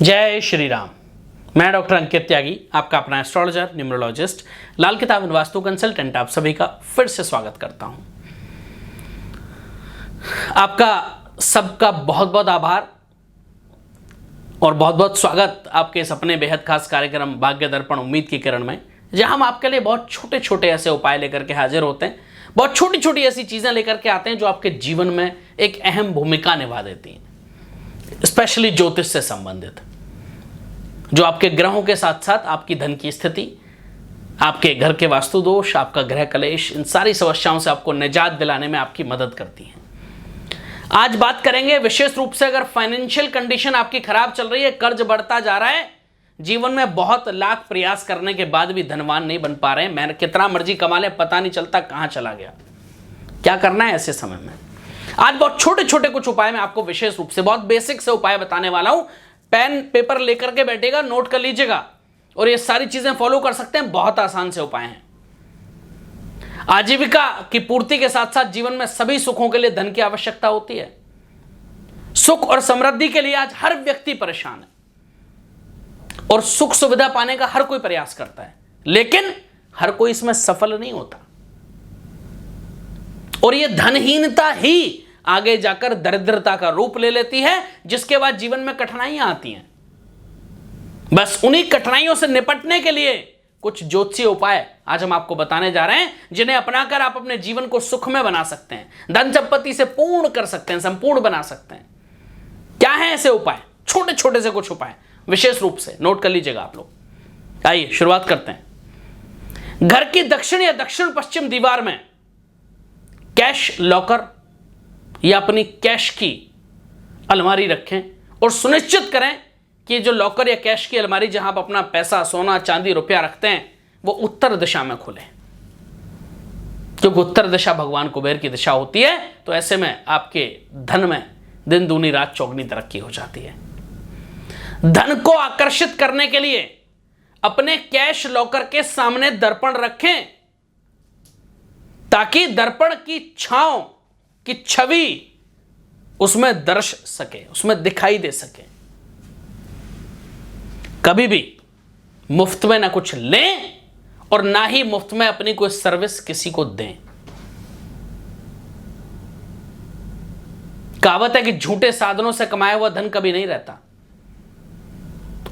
जय श्री राम। मैं डॉक्टर अंकित त्यागी, आपका अपना एस्ट्रोलॉजर, न्यूमरोलॉजिस्ट, लाल किताब एंड वास्तु कंसल्टेंट, आप सभी का फिर से स्वागत करता हूं। आपका सबका बहुत बहुत आभार और बहुत बहुत स्वागत आपके इस अपने बेहद खास कार्यक्रम भाग्य दर्पण उम्मीद की किरण में, जहां हम आपके लिए बहुत छोटे छोटे ऐसे उपाय लेकर के हाजिर होते हैं। बहुत छोटी छोटी ऐसी चीजें लेकर के आते हैं जो आपके जीवन में एक अहम भूमिका निभा देती हैं, स्पेशली ज्योतिष से संबंधित, जो आपके ग्रहों के साथ साथ आपकी धन की स्थिति, आपके घर के वास्तु दोष, आपका ग्रह कलेश, इन सारी समस्याओं से आपको निजात दिलाने में आपकी मदद करती हैं। आज बात करेंगे विशेष रूप से, अगर फाइनेंशियल कंडीशन आपकी खराब चल रही है, कर्ज बढ़ता जा रहा है, जीवन में बहुत लाख प्रयास करने के बाद भी धनवान नहीं बन पा रहे हैं, मैं कितना मर्जी कमा ले पता नहीं चलता कहां चला गया, क्या करना है ऐसे समय में? आज बहुत छोटे छोटे कुछ उपाय मैं आपको विशेष रूप से बहुत बेसिक से उपाय बताने वाला हूं। पेन पेपर लेकर के बैठेगा, नोट कर लीजिएगा और ये सारी चीजें फॉलो कर सकते हैं। बहुत आसान से उपाय हैं। आजीविका की पूर्ति के साथ साथ जीवन में सभी सुखों के लिए धन की आवश्यकता होती है। सुख और समृद्धि के लिए आज हर व्यक्ति परेशान है और सुख सुविधा पाने का हर कोई प्रयास करता है, लेकिन हर कोई इसमें सफल नहीं होता और यह धनहीनता ही आगे जाकर दरिद्रता का रूप ले लेती है, जिसके बाद जीवन में कठिनाइयां आती हैं। बस उन्हीं कठिनाइयों से निपटने के लिए कुछ ज्योतिषीय उपाय आज हम आपको बताने जा रहे हैं, जिन्हें अपनाकर आप अपने जीवन को सुखमय बना सकते हैं, धन संपत्ति से पूर्ण कर सकते हैं, संपूर्ण बना सकते हैं। क्या है ऐसे उपाय? छोटे छोटे से कुछ उपाय विशेष रूप से नोट कर लीजिएगा आप लोग। आइए शुरुआत करते हैं। घर की दक्षिण या दक्षिण पश्चिम दीवार में कैश लॉकर या अपनी कैश की अलमारी रखें और सुनिश्चित करें कि जो लॉकर या कैश की अलमारी जहां आप अपना पैसा, सोना, चांदी, रुपया रखते हैं, वो उत्तर दिशा में खुले, क्योंकि उत्तर दिशा भगवान कुबेर की दिशा होती है। तो ऐसे में आपके धन में दिन दूनी रात चौगनी तरक्की हो जाती है। धन को आकर्षित करने के लिए अपने कैश लॉकर के सामने दर्पण रखें, ताकि दर्पण की छांव की छवि उसमें दर्श सके, उसमें दिखाई दे सके। कभी भी मुफ्त में ना कुछ लें और ना ही मुफ्त में अपनी कोई सर्विस किसी को दें। कहावत है कि झूठे साधनों से कमाया हुआ धन कभी नहीं रहता,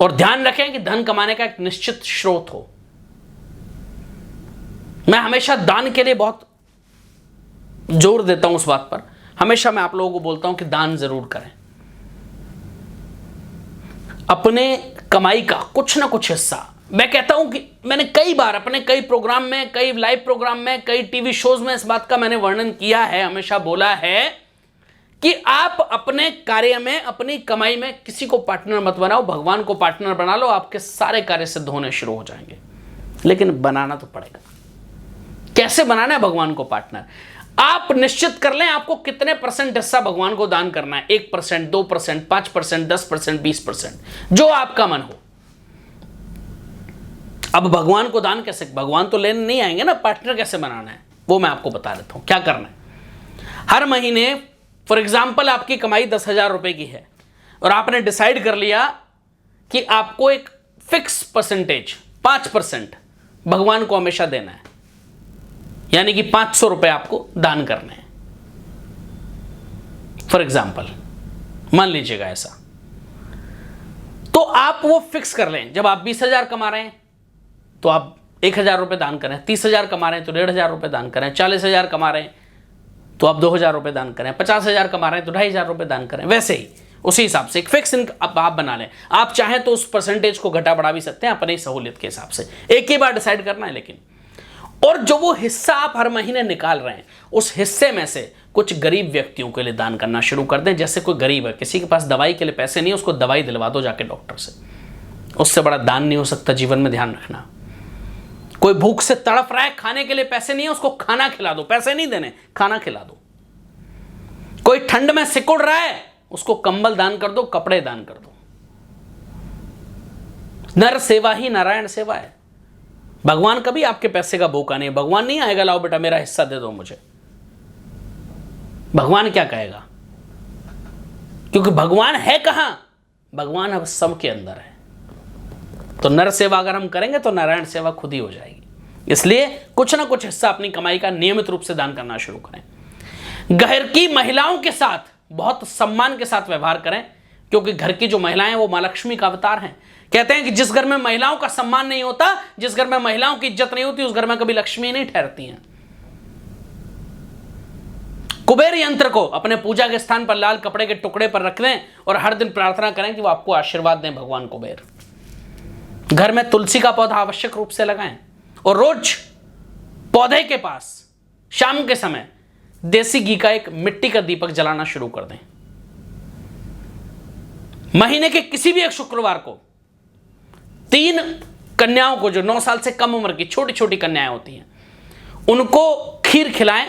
और ध्यान रखें कि धन कमाने का एक निश्चित स्रोत हो। मैं हमेशा दान के लिए बहुत जोर देता हूं उस बात पर। हमेशा मैं आप लोगों को बोलता हूं कि दान जरूर करें। अपने कमाई का कुछ ना कुछ हिस्सा, मैं कहता हूं कि मैंने कई बार अपने कई प्रोग्राम में, कई लाइव प्रोग्राम में, कई टीवी शोज में इस बात का मैंने वर्णन किया है, हमेशा बोला है कि आप अपने कार्य में, अपनी कमाई में किसी को पार्टनर मत बनाओ, भगवान को पार्टनर बना लो, आपके सारे कार्य सिद्ध होने शुरू हो जाएंगे। लेकिन बनाना तो पड़ेगा। कैसे बनाना है भगवान को पार्टनर? आप निश्चित कर लें आपको कितने परसेंट हिस्सा भगवान को दान करना है। 1%, 2%, 5%, 10%, 20%, जो आपका मन हो। अब भगवान को दान कैसे? भगवान तो लेने नहीं आएंगे ना, पार्टनर कैसे बनाना है वो मैं आपको बता देता हूं। क्या करना है? हर महीने फॉर एग्जाम्पल आपकी कमाई 10,000 रुपए की है और आपने डिसाइड कर लिया कि आपको एक फिक्स परसेंटेज 5% भगवान को हमेशा देना है, यानी कि 500 रुपए आपको दान करने हैं। फॉर एग्जाम्पल मान लीजिएगा ऐसा, तो आप वो फिक्स कर लें। जब आप 20,000 कमा रहे हैं तो आप 1,000 रुपए दान करें, 30,000 कमा रहे हैं तो 1,500 रुपए दान करें, 40,000 कमा रहे हैं तो आप 2,000 रुपए दान करें, 50,000 कमा रहे हैं तो 2,500 रुपए दान करें। वैसे ही उसी हिसाब से एक फिक्स आप बना लें। आप चाहें तो उस परसेंटेज को घटा बढ़ा भी सकते हैं अपनी सहूलियत के हिसाब से, एक ही बार डिसाइड करना है लेकिन। और जो वो हिस्सा आप हर महीने निकाल रहे हैं, उस हिस्से में से कुछ गरीब व्यक्तियों के लिए दान करना शुरू कर दें। जैसे कोई गरीब है, किसी के पास दवाई के लिए पैसे नहीं, उसको दवाई दिलवा दो जाके डॉक्टर से। उससे बड़ा दान नहीं हो सकता जीवन में, ध्यान रखना। कोई भूख से तड़प रहा है, खाने के लिए पैसे नहीं है, उसको खाना खिला दो। पैसे नहीं देने, खाना खिला दो। कोई ठंड में सिकुड़ रहा है, उसको कंबल दान कर दो, कपड़े दान कर दो। नर सेवा ही नारायण सेवा है। भगवान कभी आपके पैसे का भूखा नहीं है। भगवान नहीं आएगा लाओ बेटा मेरा हिस्सा दे दो मुझे। भगवान क्या कहेगा? क्योंकि भगवान है कहां? भगवान अब सबके अंदर है। तो नर सेवा अगर हम करेंगे तो नारायण सेवा खुद ही हो जाएगी। इसलिए कुछ ना कुछ हिस्सा अपनी कमाई का नियमित रूप से दान करना शुरू करें। घर की महिलाओं के साथ बहुत सम्मान के साथ व्यवहार करें, क्योंकि घर की जो महिलाएं वो मां लक्ष्मी का अवतार हैं। कहते हैं कि जिस घर में महिलाओं का सम्मान नहीं होता, जिस घर में महिलाओं की इज्जत नहीं होती, उस घर में कभी लक्ष्मी नहीं ठहरती हैं। कुबेर यंत्र को अपने पूजा के स्थान पर लाल कपड़े के टुकड़े पर रख दें और हर दिन प्रार्थना करें कि वो आपको आशीर्वाद दें भगवान कुबेर। घर में तुलसी का पौधा आवश्यक रूप से लगाएं और रोज पौधे के पास शाम के समय देसी घी का एक मिट्टी का दीपक जलाना शुरू कर दें। महीने के किसी भी एक शुक्रवार को 3 कन्याओं को, जो 9 साल से कम उम्र की छोटी छोटी कन्याएं होती हैं, उनको खीर खिलाएं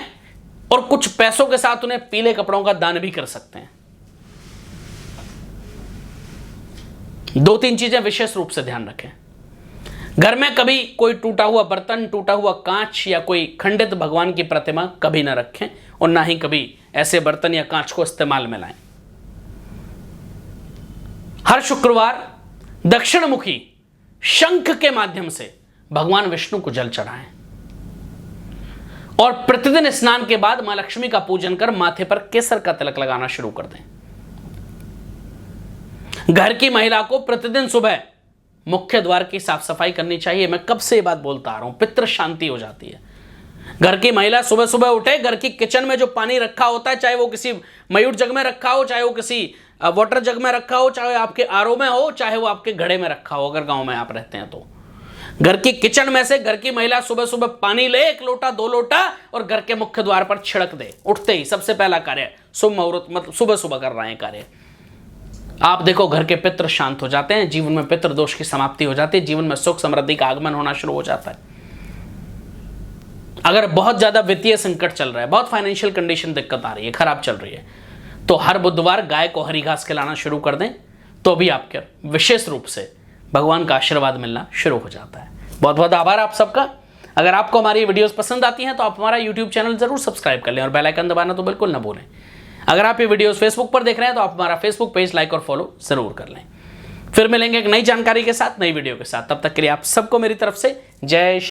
और कुछ पैसों के साथ उन्हें पीले कपड़ों का दान भी कर सकते हैं। 2-3 चीजें विशेष रूप से ध्यान रखें। घर में कभी कोई टूटा हुआ बर्तन, टूटा हुआ कांच या कोई खंडित भगवान की प्रतिमा कभी ना रखें और ना ही कभी ऐसे बर्तन या कांच को इस्तेमाल में लाएं। हर शुक्रवार दक्षिणमुखी शंख के माध्यम से भगवान विष्णु को जल चढ़ाएं और प्रतिदिन स्नान के बाद मां लक्ष्मी का पूजन कर माथे पर केसर का तिलक लगाना शुरू कर दें। घर की महिला को प्रतिदिन सुबह मुख्य द्वार की साफ सफाई करनी चाहिए। मैं कब से ये बात बोलता आ रहा हूं, पितृ शांति हो जाती है। घर की महिला सुबह सुबह उठे, घर की किचन में जो पानी रखा होता है, चाहे वो किसी मयूर जग में रखा हो, चाहे वो किसी वाटर जग में रखा हो, चाहे आपके आरओ में हो, चाहे वो आपके घड़े में रखा हो, अगर गांव में आप रहते हैं तो घर की किचन में से घर की महिला सुबह सुबह पानी ले, 1 लोटा 2 लोटा, और घर के मुख्य द्वार पर छिड़क दे। उठते ही सबसे पहला कार्य, शुभ मुहूर्त, मतलब सुबह सुबह कर रहे हैं कार्य। आप देखो घर के पितृ शांत हो जाते हैं, जीवन में पितृ दोष की समाप्ति हो जाती है, जीवन में सुख समृद्धि का आगमन होना शुरू हो जाता है। अगर बहुत ज्यादा वित्तीय संकट चल रहा है, बहुत फाइनेंशियल कंडीशन दिक्कत आ रही है, खराब चल रही है, तो हर बुधवार गाय को हरी घास खिलाना शुरू कर दें, तो भी आपके विशेष रूप से भगवान का आशीर्वाद मिलना शुरू हो जाता है। बहुत बहुत आभार आप सबका। अगर आपको हमारी वीडियोस पसंद आती हैं तो आप हमारा यूट्यूब चैनल जरूर सब्सक्राइब कर लें और बेल आइकन दबाना तो बिल्कुल ना भूलें। अगर आप ये वीडियोस फेसबुक पर देख रहे हैं तो आप हमारा फेसबुक पेज लाइक और फॉलो जरूर कर लें। फिर मिलेंगे एक नई जानकारी के साथ, नई वीडियो के साथ। तब तक के लिए आप सबको मेरी तरफ से जय